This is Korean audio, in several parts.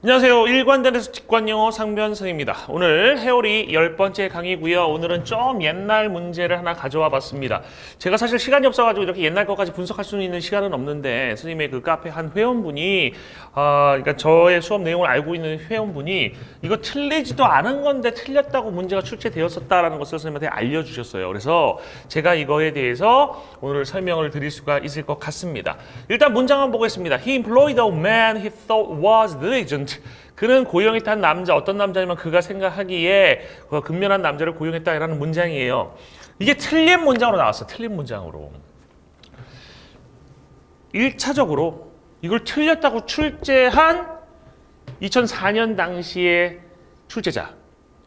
안녕하세요. 일관된에서 직관영어 상변선입니다. 오늘 회오리 10번째 강의고요. 오늘은 좀 옛날 문제를 하나 가져와 봤습니다. 제가 사실 시간이 없어가지고 이렇게 옛날 것까지 분석할 수 있는 시간은 없는데 선생님의 그 카페 한 회원분이 그러니까 저의 수업 내용을 알고 있는 회원분이 이거 틀리지도 않은 건데 틀렸다고 문제가 출제되었었다라는 것을 선생님한테 알려주셨어요. 그래서 제가 이거에 대해서 오늘 설명을 드릴 수가 있을 것 같습니다. 일단 문장 한번 보겠습니다. He employed a man he thought was diligent. 그는 고용에 탄 남자, 어떤 남자냐면 그가 생각하기에 그 근면한 남자를 고용했다라는 문장이에요. 이게 틀린 문장으로 나왔어. 틀린 문장으로. 1차적으로 이걸 틀렸다고 출제한 2004년 당시의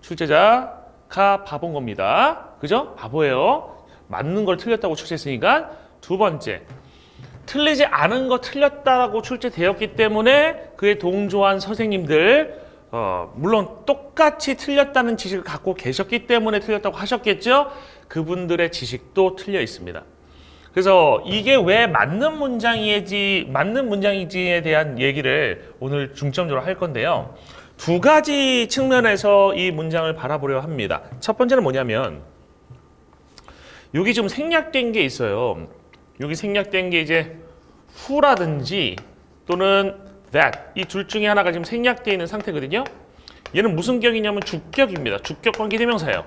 출제자가 바본 겁니다. 그죠? 바보예요. 맞는 걸 틀렸다고 출제했으니까. 두 번째, 틀리지 않은 거 틀렸다라고 출제되었기 때문에 그에 동조한 선생님들 물론 똑같이 틀렸다는 지식을 갖고 계셨기 때문에 틀렸다고 하셨겠죠? 그분들의 지식도 틀려 있습니다. 그래서 이게 왜 맞는 문장이지에 대한 얘기를 오늘 중점적으로 할 건데요. 두 가지 측면에서 이 문장을 바라보려 합니다. 첫 번째는 뭐냐면 여기 좀 생략된 게 있어요. 여기 생략된 게 이제 who라든지 또는 that 이 둘 중에 하나가 지금 생략되어 있는 상태거든요. 얘는 무슨 격이냐면 주격입니다. 주격 관계대명사예요.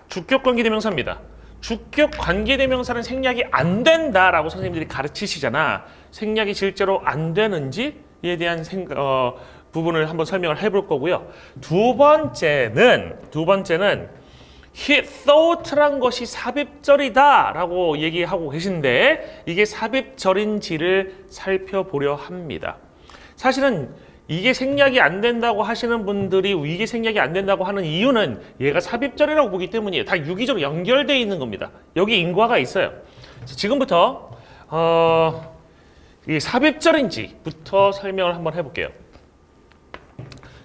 주격 관계대명사입니다. 주격 관계대명사는 생략이 안 된다라고 선생님들이 가르치시잖아. 생략이 실제로 안 되는지에 대한 부분을 한번 설명을 해볼 거고요. 두 번째는 he thought란 것이 삽입절이다 라고 얘기하고 계신데 이게 삽입절인지를 살펴보려 합니다. 사실은 이게 생략이 안 된다고 하시는 분들이 이게 생략이 안 된다고 하는 이유는 얘가 삽입절이라고 보기 때문이에요. 다 유기적으로 연결되어 있는 겁니다. 여기 인과가 있어요. 지금부터 이 삽입절인지부터 설명을 한번 해볼게요.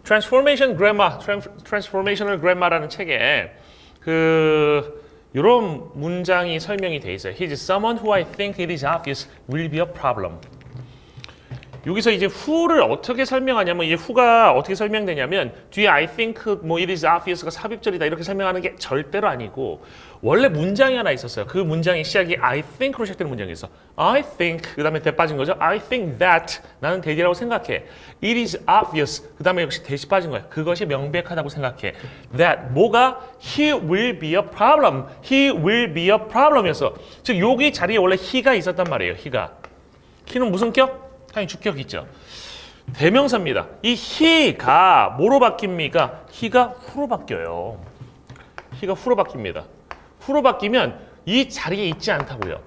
Transformational Grammar라는 책에 이런 문장이 설명이 돼 있어요. He's someone who I think it is obvious will be a problem. 여기서 이제 who를 어떻게 설명하냐면 이제 who가 어떻게 설명되냐면 뒤에 I think it is obvious가 삽입절이다 이렇게 설명하는 게 절대로 아니고 원래 문장이 하나 있었어요. 그 문장의 시작이 I think로 시작되는 문장이 있어. I think 그 다음에 대 빠진 거죠. I think that 나는 대디라고 생각해. It is obvious 그 다음에 역시 대시 빠진 거야. 그것이 명백하다고 생각해. That 뭐가 he will be a problem. He will be a problem이었어. 즉 여기 자리에 원래 he가 있었단 말이에요. he는 무슨 격? 당연히 주격이 있죠. 대명사입니다. 이 he가 뭐로 바뀝니까? he가 who로 바뀌어요. he가 who로 바뀝니다. who로 바뀌면 이 자리에 있지 않다고요.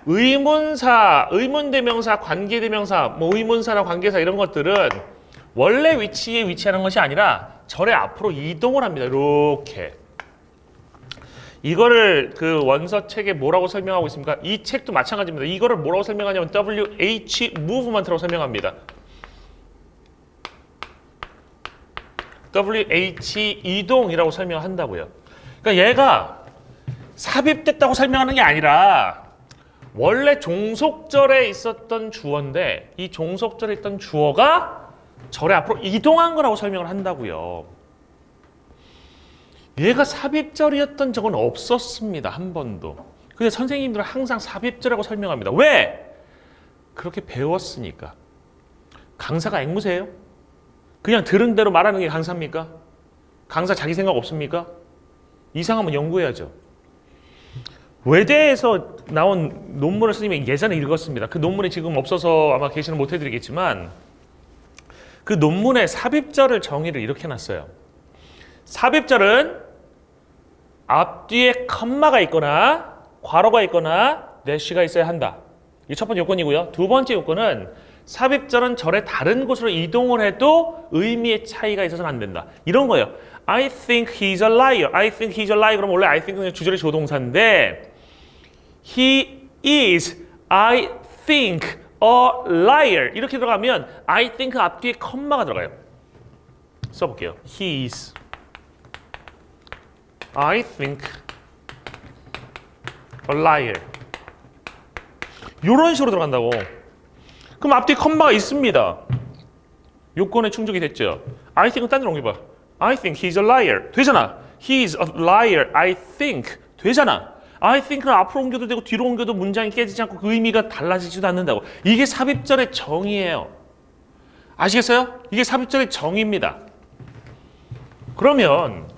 의문사, 의문대명사, 관계대명사, 의문사나 관계사 이런 것들은 원래 위치에 위치하는 것이 아니라 절의 앞으로 이동을 합니다. 이렇게. 이거를 그 원서 책에 뭐라고 설명하고 있습니까? 이 책도 마찬가지입니다. 이거를 뭐라고 설명하냐면 WH movement라고 설명합니다. WH 이동이라고 설명한다고요. 그러니까 얘가 삽입됐다고 설명하는 게 아니라 원래 종속절에 있었던 주어인데 이 종속절에 있던 주어가 절의 앞으로 이동한 거라고 설명을 한다고요. 얘가 삽입절이었던 적은 없었습니다. 한 번도. 근데 선생님들은 항상 삽입절이라고 설명합니다. 왜? 그렇게 배웠으니까. 강사가 앵무새예요? 그냥 들은 대로 말하는 게 강사입니까? 강사 자기 생각 없습니까? 이상하면 연구해야죠. 외대에서 나온 논문을 선생님이 예전에 읽었습니다. 그 논문이 지금 없어서 아마 게시는 못 해드리겠지만 그 논문의 삽입절을 정의를 이렇게 해놨어요. 삽입절은 앞뒤에 컴마가 있거나 괄호가 있거나 대시가 있어야 한다. 이게 첫 번째 요건이고요. 두 번째 요건은 삽입절은 절의 다른 곳으로 이동을 해도 의미의 차이가 있어서는 안 된다. 이런 거예요. I think he's a liar. I think he's a liar. 그럼 원래 I think는 주절의 조동사인데 he is, I think a liar. 이렇게 들어가면 I think 앞뒤에 컴마가 들어가요. 써볼게요. He is. I think a liar. 이런 식으로 들어간다고. 그럼 앞뒤에 컴마가 있습니다. 요건에 충족이 됐죠. I think은 딴 데로 옮겨봐. I think he's a liar. 되잖아. He's a liar. I think. 되잖아. I think는 앞으로 옮겨도 되고 뒤로 옮겨도 문장이 깨지지 않고 그 의미가 달라지지도 않는다고. 이게 삽입절의 정의예요. 아시겠어요? 이게 삽입절의 정의입니다. 그러면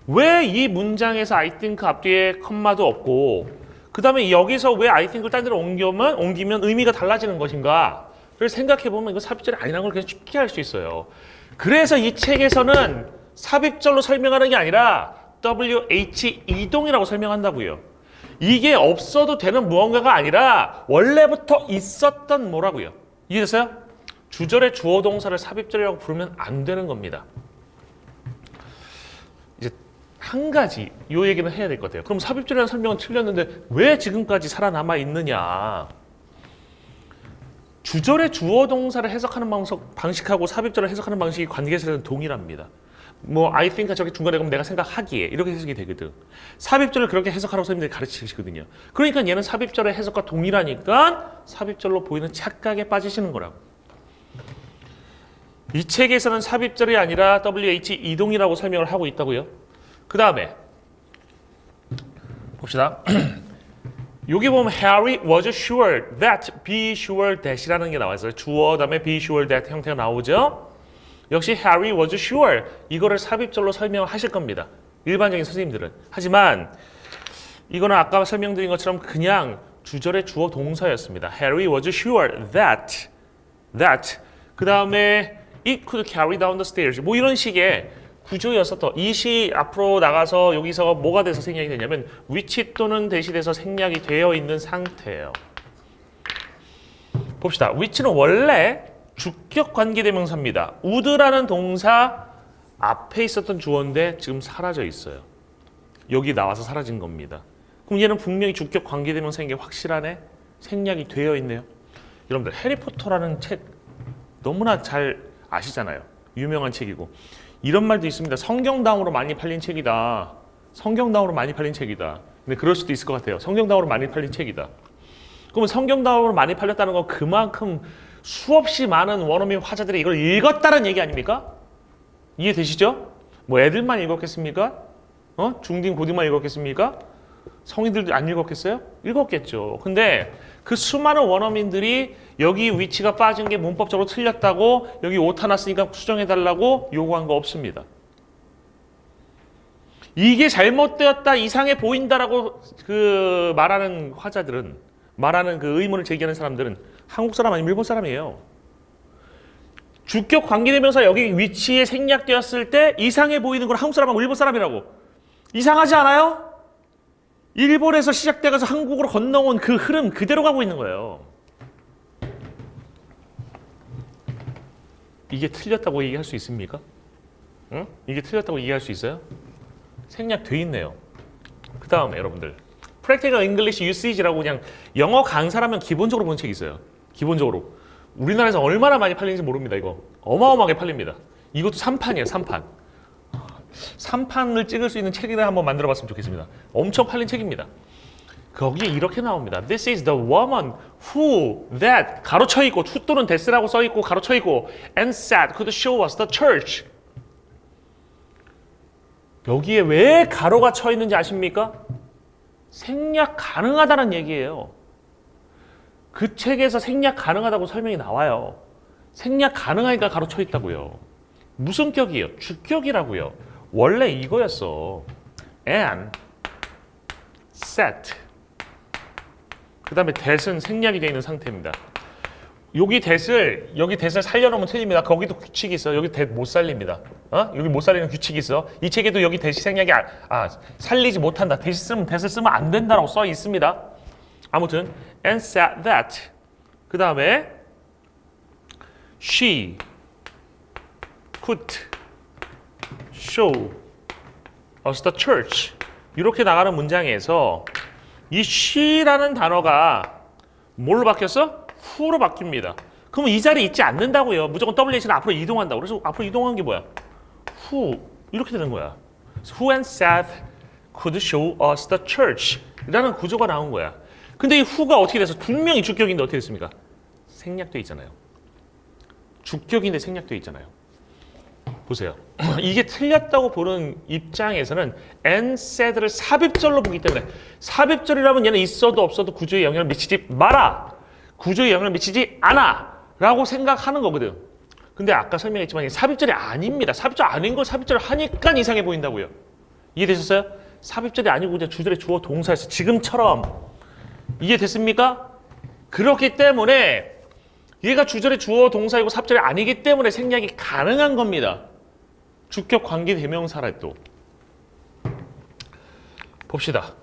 왜 이 문장에서 I think 앞뒤에 컴마도 없고 그 다음에 여기서 왜 I think를 딴 데로 옮기면 의미가 달라지는 것인가? 를 생각해보면 이거 삽입절이 아니라는 걸 그냥 쉽게 알 수 있어요. 그래서 이 책에서는 삽입절로 설명하는 게 아니라 WH 이동이라고 설명한다고요. 이게 없어도 되는 무언가가 아니라 원래부터 있었던 뭐라고요. 이해됐어요? 주절의 주어 동사를 삽입절이라고 부르면 안 되는 겁니다. 이제 한 가지 이 얘기는 해야 될 것 같아요. 그럼 삽입절이라는 설명은 틀렸는데 왜 지금까지 살아남아 있느냐. 주절의 주어 동사를 해석하는 방식하고 삽입절을 해석하는 방식이 관계에서는 동일합니다. 뭐 I think가 저기 중간에 가면 내가 생각하기에 이렇게 해석이 되거든. 삽입절을 그렇게 해석하라고 선생님들이 가르치시거든요. 그러니까 얘는 삽입절의 해석과 동일하니까 삽입절로 보이는 착각에 빠지시는 거라고. 이 책에서는 삽입절이 아니라 WH 이동이라고 설명을 하고 있다고요. 그 다음에 봅시다. 여기 보면 Harry was sure that, be sure that이라는 게 나와 있어요. 주어 다음에 be sure that 형태가 나오죠. 역시 Harry was sure 이거를 삽입절로 설명하실 겁니다. 일반적인 선생님들은. 하지만 이거는 아까 설명드린 것처럼 그냥 주절의 주어 동사였습니다. Harry was sure that 그 다음에 it could carry down the stairs 뭐 이런 식의 구조였었던 이 시 앞으로 나가서 여기서 뭐가 돼서 생략이 되냐면 which 또는 대시 돼서 생략이 되어 있는 상태예요. 봅시다. which는 원래 주격 관계대명사입니다. would라는 동사 앞에 있었던 주어인데 지금 사라져 있어요. 여기 나와서 사라진 겁니다. 그럼 얘는 분명히 주격 관계대명사인 게 확실하네? 생략이 되어 있네요. 여러분들 해리포터라는 책 너무나 잘 아시잖아요. 유명한 책이고 이런 말도 있습니다. 성경다음으로 많이 팔린 책이다. 성경다음으로 많이 팔린 책이다. 근데 그럴 수도 있을 것 같아요. 성경다음으로 많이 팔린 책이다. 그러면 성경다음으로 많이 팔렸다는 건 그만큼 수없이 많은 원어민 화자들이 이걸 읽었다는 얘기 아닙니까? 이해되시죠? 뭐 애들만 읽었겠습니까? 중딩 고딩만 읽었겠습니까? 성인들도 안 읽었겠어요? 읽었겠죠. 근데 그 수많은 원어민들이 여기 위치가 빠진 게 문법적으로 틀렸다고 여기 오타 났으니까 수정해달라고 요구한 거 없습니다. 이게 잘못되었다, 이상해 보인다라고 그 말하는 화자들은, 말하는 그 의문을 제기하는 사람들은 한국 사람 아니면 일본 사람이에요. 주격 관계대명사 여기 위치에 생략되었을 때 이상해 보이는 건 한국 사람하고 일본 사람이라고. 이상하지 않아요? 일본에서 시작돼서 한국으로 건너온 그 흐름 그대로 가고 있는 거예요. 이게 틀렸다고 얘기할 수 있습니까? 응? 이게 틀렸다고 얘기할 수 있어요? 생략돼 있네요. 그 다음에 여러분들 Practical English Usage라고 그냥 영어 강사라면 기본적으로 본 책이 있어요. 기본적으로. 우리나라에서 얼마나 많이 팔리는지 모릅니다. 이거 어마어마하게 팔립니다. 이것도 3판이에요. 3판. 3판을 찍을 수 있는 책이나 한번 만들어봤으면 좋겠습니다. 엄청 팔린 책입니다. 거기에 이렇게 나옵니다. This is the woman who that 가로쳐 있고 who 또는 that라고 써 있고 가로쳐 있고 and said could show us the church. 여기에 왜 가로가 쳐 있는지 아십니까? 생략 가능하다는 얘기예요. 그 책에서 생략 가능하다고 설명이 나와요. 생략 가능하니까 가로쳐 있다고요. 무슨 격이에요? 주격이라고요. 원래 이거였어. and, set. 그 다음에 that은 생략이 되어 있는 상태입니다. 여기 that을 살려놓으면 틀립니다. 거기도 규칙이 있어요. 여기 that 못 살립니다. 여기 못 살리는 규칙이 있어. 이 책에도 여기 that이 생략이 살리지 못한다. that을 쓰면 안 된다라고 써 있습니다. 아무튼 and said that. 그 다음에 she could show us the church. 이렇게 나가는 문장에서 이 she라는 단어가 뭘로 바뀌었어? who로 바뀝니다. 그럼 이 자리에 있지 않는다고요. 무조건 WH는 앞으로 이동한다고. 그래서 앞으로 이동한 게 뭐야? who 이렇게 되는 거야. who and said could show us the church 라는 구조가 나온 거야. 근데 이 who가 어떻게 돼서 분명히 주격인데 어떻게 됐습니까? 생략돼 있잖아요. 주격인데 생략되어 있잖아요. 보세요. 이게 틀렸다고 보는 입장에서는 and said를 삽입절로 보기 때문에 삽입절이라면 얘는 있어도 없어도 구조에 영향을 미치지 마라. 구조에 영향을 미치지 않아. 라고 생각하는 거거든. 근데 아까 설명했지만 삽입절이 아닙니다. 삽입절 아닌 걸 삽입절을 하니까 이상해 보인다고요. 이해되셨어요? 삽입절이 아니고 그냥 주절의 주어 동사에서 지금처럼 이해됐습니까? 그렇기 때문에 얘가 주절의 주어 동사이고 삽절이 아니기 때문에 생략이 가능한 겁니다. 주격 관계 대명사라도. 봅시다.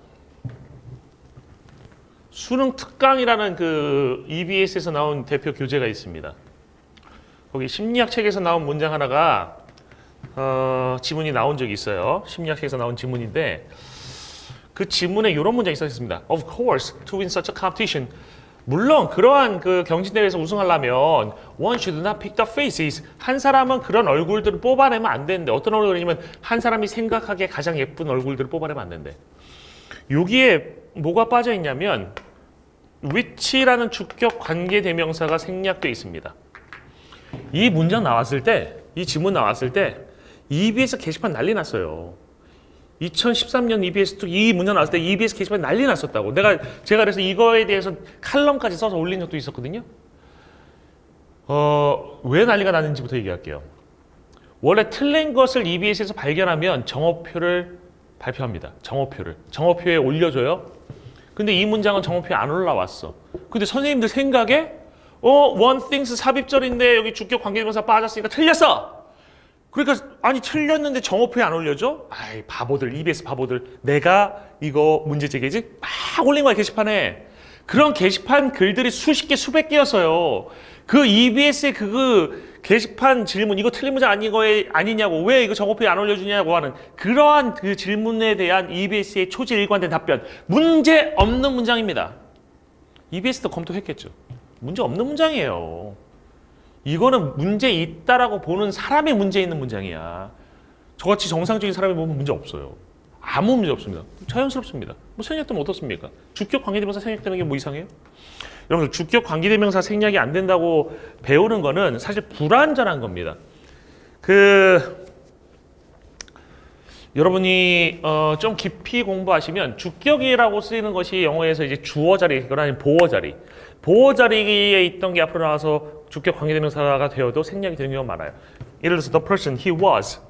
수능 특강이라는 그 EBS에서 나온 대표 교재가 있습니다. 거기 심리학 책에서 나온 문장 하나가 지문이 나온 적이 있어요. 심리학 책에서 나온 지문인데 그 지문에 이런 문장이 써 있습니다. Of course, to win such a competition. 물론 그러한 그 경진대회에서 우승하려면 one should not pick the faces. 한 사람은 그런 얼굴들을 뽑아내면 안 되는데 어떤 얼굴이냐면 한 사람이 생각하기에 가장 예쁜 얼굴들을 뽑아내면 안 된대. 여기에 뭐가 빠져 있냐면 which라는 주격 관계 대명사가 생략되어 있습니다. 이 문장 나왔을 때, 이 지문 나왔을 때 EBS 게시판 난리 났어요. 2013년 EBS 이 문장 나왔을 때 EBS 게시판 난리 났었다고. 제가 그래서 이거에 대해서 칼럼까지 써서 올린 적도 있었거든요. 왜 난리가 났는지부터 얘기할게요. 원래 틀린 것을 EBS에서 발견하면 정오표를 발표합니다. 정오표에 올려줘요. 근데 이 문장은 정오표에 안 올라왔어. 근데 선생님들 생각에 one thinks 삽입절인데 여기 주격 관계대명사 빠졌으니까 틀렸어. 그러니까 아니 틀렸는데 정오표에 안 올려줘? 아이 바보들, EBS 바보들. 내가 이거 문제 제기지? 막 올린 거야 게시판에. 그런 게시판 글들이 수십 개, 수백 개였어요. 그 EBS의 그 게시판 질문 이거 틀린 문장 아니냐고 왜 이거 정오표에 안 올려주냐고 하는 그러한 그 질문에 대한 EBS의 초지 일관된 답변. 문제 없는 문장입니다. EBS도 검토했겠죠. 문제 없는 문장이에요. 이거는 문제 있다라고 보는 사람의 문제 있는 문장이야. 저같이 정상적인 사람이 보면 문제 없어요. 아무 문제 없습니다. 자연스럽습니다. 뭐 생략되면 어떻습니까? 주격 관계대명사 생략되는 게 뭐 이상해요? 여러분들 주격 관계대명사 생략이 안 된다고 배우는 거는 사실 불완전한 겁니다. 여러분이 좀 깊이 공부하시면 주격이라고 쓰이는 것이 영어에서 이제 주어 자리, 아니면 보어 자리. 보어 자리에 있던 게 앞으로 나와서 주격 관계대명사가 되어도 생략이 되는 경우가 많아요. 예를 들어서 the person he was,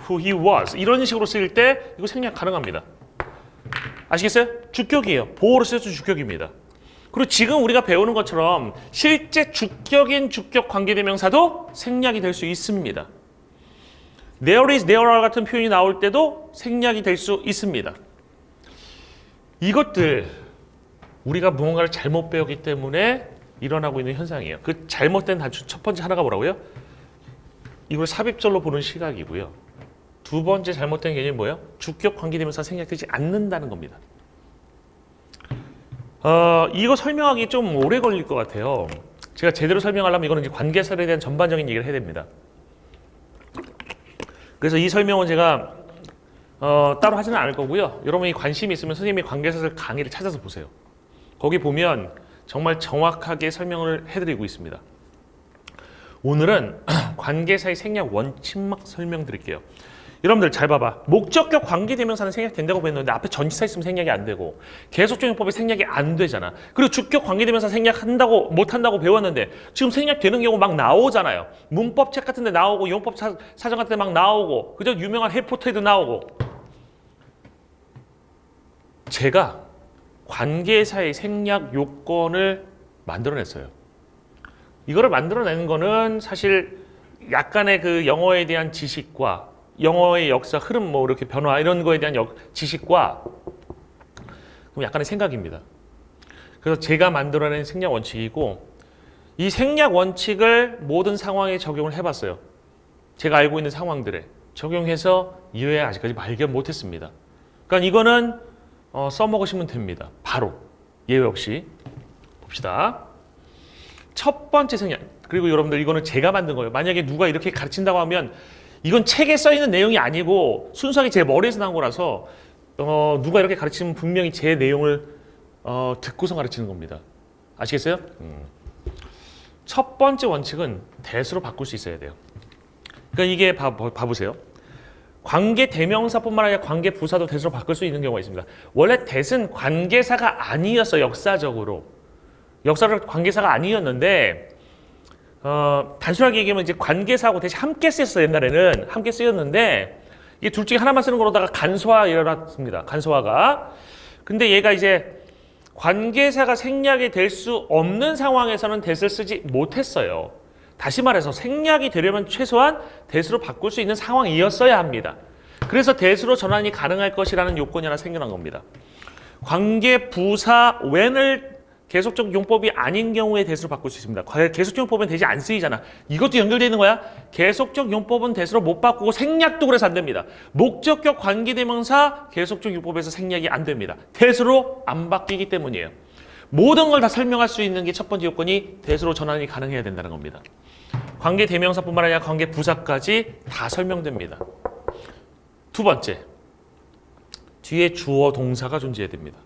who he was 이런 식으로 쓰일 때 이거 생략 가능합니다. 아시겠어요? 주격이에요. 보어로 쓰여서 주격입니다. 그리고 지금 우리가 배우는 것처럼 실제 주격인 주격 관계대명사도 생략이 될 수 있습니다. There is, there are 같은 표현이 나올 때도 생략이 될 수 있습니다. 이것들 우리가 무언가를 잘못 배웠기 때문에 일어나고 있는 현상이에요. 그 잘못된 단추 첫 번째 하나가 뭐라고요? 이걸 삽입절로 보는 시각이고요. 두 번째 잘못된 개념이 뭐예요? 주격 관계대명사 생략되지 않는다는 겁니다. 이거 설명하기 좀 오래 걸릴 것 같아요. 제가 제대로 설명하려면 이거는 이제 관계설에 대한 전반적인 얘기를 해야 됩니다. 그래서 이 설명은 제가 따로 하지는 않을 거고요. 여러분이 관심이 있으면 선생님의 관계설 강의를 찾아서 보세요. 거기 보면 정말 정확하게 설명을 해드리고 있습니다. 오늘은 관계사의 생략 원칙만 설명드릴게요. 여러분들 잘 봐봐. 목적격 관계대명사는 생략된다고 배웠는데 앞에 전치사 있으면 생략이 안 되고 계속적용법에 생략이 안 되잖아. 그리고 주격 관계대명사 생략한다고 못한다고 배웠는데 지금 생략되는 경우 막 나오잖아요. 문법 책 같은 데 나오고 용법 사전 같은 데 막 나오고 그저 유명한 해리포터에도 나오고. 제가 관계사의 생략 요건을 만들어냈어요. 이거를 만들어내는 거는 사실 약간의 그 영어에 대한 지식과 영어의 역사, 흐름, 뭐 이렇게 변화 이런 거에 대한 지식과 그럼 약간의 생각입니다. 그래서 제가 만들어낸 생략 원칙이고 이 생략 원칙을 모든 상황에 적용을 해봤어요. 제가 알고 있는 상황들에 적용해서 이외에 아직까지 발견 못했습니다. 그러니까 이거는 써먹으시면 됩니다. 바로 예외 없이 봅시다. 첫 번째 생략. 그리고 여러분들 이거는 제가 만든 거예요. 만약에 누가 이렇게 가르친다고 하면 이건 책에 써있는 내용이 아니고 순수하게 제 머리에서 나온 거라서 누가 이렇게 가르치면 분명히 제 내용을 듣고서 가르치는 겁니다. 아시겠어요? 첫 번째 원칙은 that으로 바꿀 수 있어야 돼요. 그러니까 이게 봐보세요. 관계 대명사뿐만 아니라 관계 부사도 that으로 바꿀 수 있는 경우가 있습니다. 원래 that은 관계사가 아니었어. 역사적으로 관계사가 아니었는데 단순하게 얘기하면 이제 관계사하고 that이 함께 쓰였어요. 옛날에는 함께 쓰였는데 이게 둘 중에 하나만 쓰는 거로다가 간소화 일어났습니다. 간소화가. 근데 얘가 이제 관계사가 생략이 될 수 없는 상황에서는 that을 쓰지 못했어요. 다시 말해서 생략이 되려면 최소한 that으로 바꿀 수 있는 상황이었어야 합니다. 그래서 that으로 전환이 가능할 것이라는 요건이 하나 생겨난 겁니다. 관계 부사 when을 계속적 용법이 아닌 경우에 that으로 바꿀 수 있습니다. 계속적 용법은 that이 안 쓰이잖아. 이것도 연결되어 있는 거야. 계속적 용법은 that으로 못 바꾸고 생략도 그래서 안 됩니다. 목적격 관계대명사 계속적 용법에서 생략이 안 됩니다. that으로 안 바뀌기 때문이에요. 모든 걸 다 설명할 수 있는 게 첫 번째 요건이 that으로 전환이 가능해야 된다는 겁니다. 관계대명사뿐만 아니라 관계부사까지 다 설명됩니다. 두 번째, 뒤에 주어 동사가 존재해야 됩니다.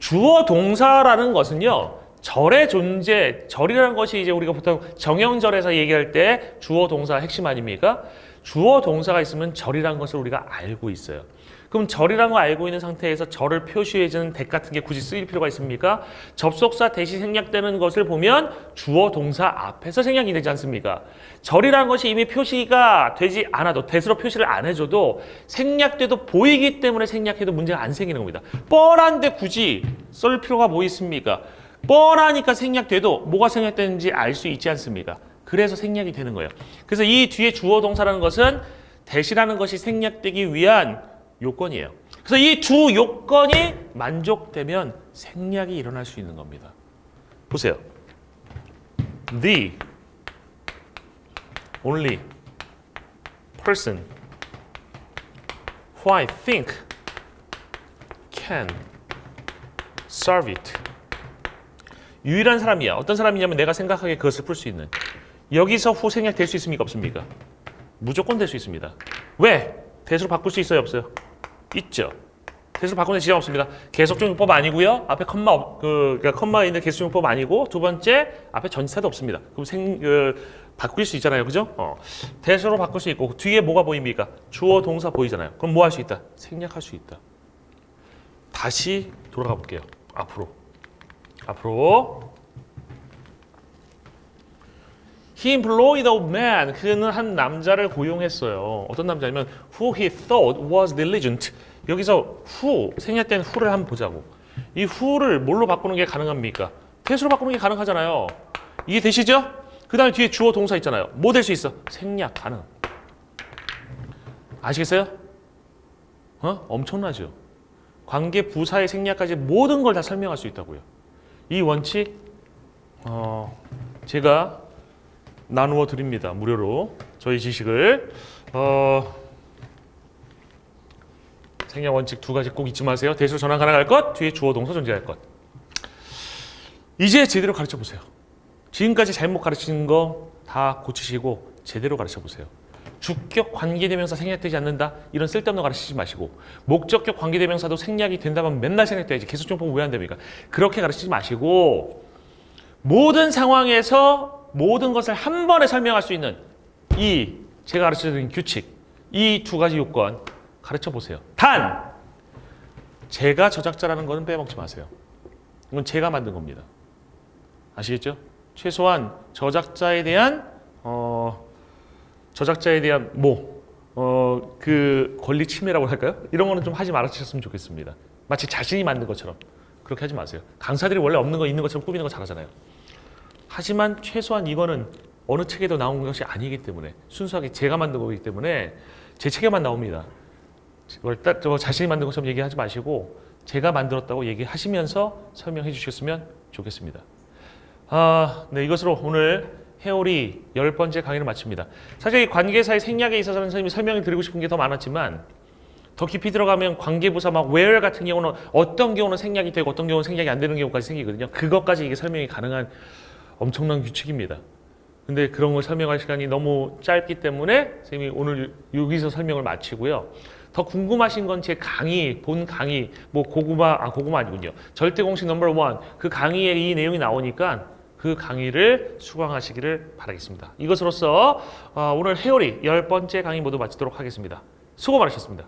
주어 동사라는 것은요, 절의 존재, 절이라는 것이 이제 우리가 보통 정형절에서 얘기할 때 주어 동사 핵심 아닙니까? 주어 동사가 있으면 절이라는 것을 우리가 알고 있어요. 그럼 절이라는 걸 알고 있는 상태에서 절을 표시해주는 that 같은 게 굳이 쓰일 필요가 있습니까? 접속사 that이 생략되는 것을 보면 주어 동사 앞에서 생략이 되지 않습니까? 절이라는 것이 이미 표시가 되지 않아도 that으로 표시를 안 해줘도 생략돼도 보이기 때문에 생략해도 문제가 안 생기는 겁니다. 뻔한데 굳이 쓸 필요가 뭐 있습니까? 뻔하니까 생략돼도 뭐가 생략되는지 알 수 있지 않습니까? 그래서 생략이 되는 거예요. 그래서 이 뒤에 주어 동사라는 것은 that이라는 것이 생략되기 위한 요건이에요. 그래서 이 두 요건이 만족되면 생략이 일어날 수 있는 겁니다. 보세요. The only person who I think can serve it. 유일한 사람이야. 어떤 사람이냐면 내가 생각하기에 그것을 풀 수 있는. 여기서 후 생략될 수 있습니까? 없습니까? 무조건 될 수 있습니다. 왜? that으로 바꿀 수 있어요? 없어요? 있죠. that으로 바꾸는 지장 없습니다. 계속적 용법 아니고요. 앞에 그러니까 컴마 있는 계속적 용법 아니고 두 번째 앞에 전치사도 없습니다. 그럼 바꿀 수 있잖아요, 그죠? that으로 바꿀 수 있고 뒤에 뭐가 보입니까? 주어 동사 보이잖아요. 그럼 뭐 할 수 있다? 생략할 수 있다. 다시 돌아가 볼게요. 앞으로. He employed a man. 그는 한 남자를 고용했어요. 어떤 남자냐면 who he thought was diligent. 여기서 who, 생략된 who를 한번 보자고. 이 who를 뭘로 바꾸는 게 가능합니까? that으로 바꾸는 게 가능하잖아요. 이게 되시죠? 그 다음에 뒤에 주어 동사 있잖아요. 뭐 될 수 있어? 생략 가능. 아시겠어요? 엄청나죠? 관계 부사의 생략까지 모든 걸 다 설명할 수 있다고요. 이 원칙 제가 나누어 드립니다. 무료로 저희 지식을 생략 원칙 두 가지 꼭 잊지 마세요. 대수 전환 가능할 것, 뒤에 주어 동사 존재할 것. 이제 제대로 가르쳐 보세요. 지금까지 잘못 가르치는 거 다 고치시고 제대로 가르쳐 보세요. 주격 관계대명사 생략되지 않는다? 이런 쓸데없는 거 가르치지 마시고 목적격 관계대명사도 생략이 된다면 맨날 생략돼야지. 계속적법 왜 안 됩니까? 그렇게 가르치지 마시고 모든 상황에서 모든 것을 한 번에 설명할 수 있는 이 제가 가르쳐드린 규칙, 이 두 가지 요건 가르쳐 보세요. 단! 제가 저작자라는 거는 빼먹지 마세요. 이건 제가 만든 겁니다. 아시겠죠? 최소한 저작자에 대한 그 권리 침해라고 할까요? 이런 거는 좀 하지 말아주셨으면 좋겠습니다. 마치 자신이 만든 것처럼 그렇게 하지 마세요. 강사들이 원래 없는 거 있는 것처럼 꾸미는 거 잘하잖아요. 하지만 최소한 이거는 어느 책에도 나온 것이 아니기 때문에 순수하게 제가 만든 거기 때문에 제 책에만 나옵니다. 자신이 만든 것처럼 얘기하지 마시고 제가 만들었다고 얘기하시면서 설명해 주셨으면 좋겠습니다. 네, 이것으로 오늘 회오리 10번째 강의를 마칩니다. 사실 이 관계사의 생략에 있어서는 선생님이 설명을 드리고 싶은 게 더 많았지만 더 깊이 들어가면 관계부사 막 where 같은 경우는 어떤 경우는 생략이 되고 어떤 경우는 생략이 안 되는 경우까지 생기거든요. 그것까지 이게 설명이 가능한 엄청난 규칙입니다. 근데 그런 걸 설명할 시간이 너무 짧기 때문에 선생님이 오늘 여기서 설명을 마치고요. 더 궁금하신 건 제 강의, 본 강의, 뭐 고구마 아니군요. 절대 공식 넘버 1. 그 강의에 이 내용이 나오니까 그 강의를 수강하시기를 바라겠습니다. 이것으로써 오늘 회오리 10번째 강의 모두 마치도록 하겠습니다. 수고 많으셨습니다.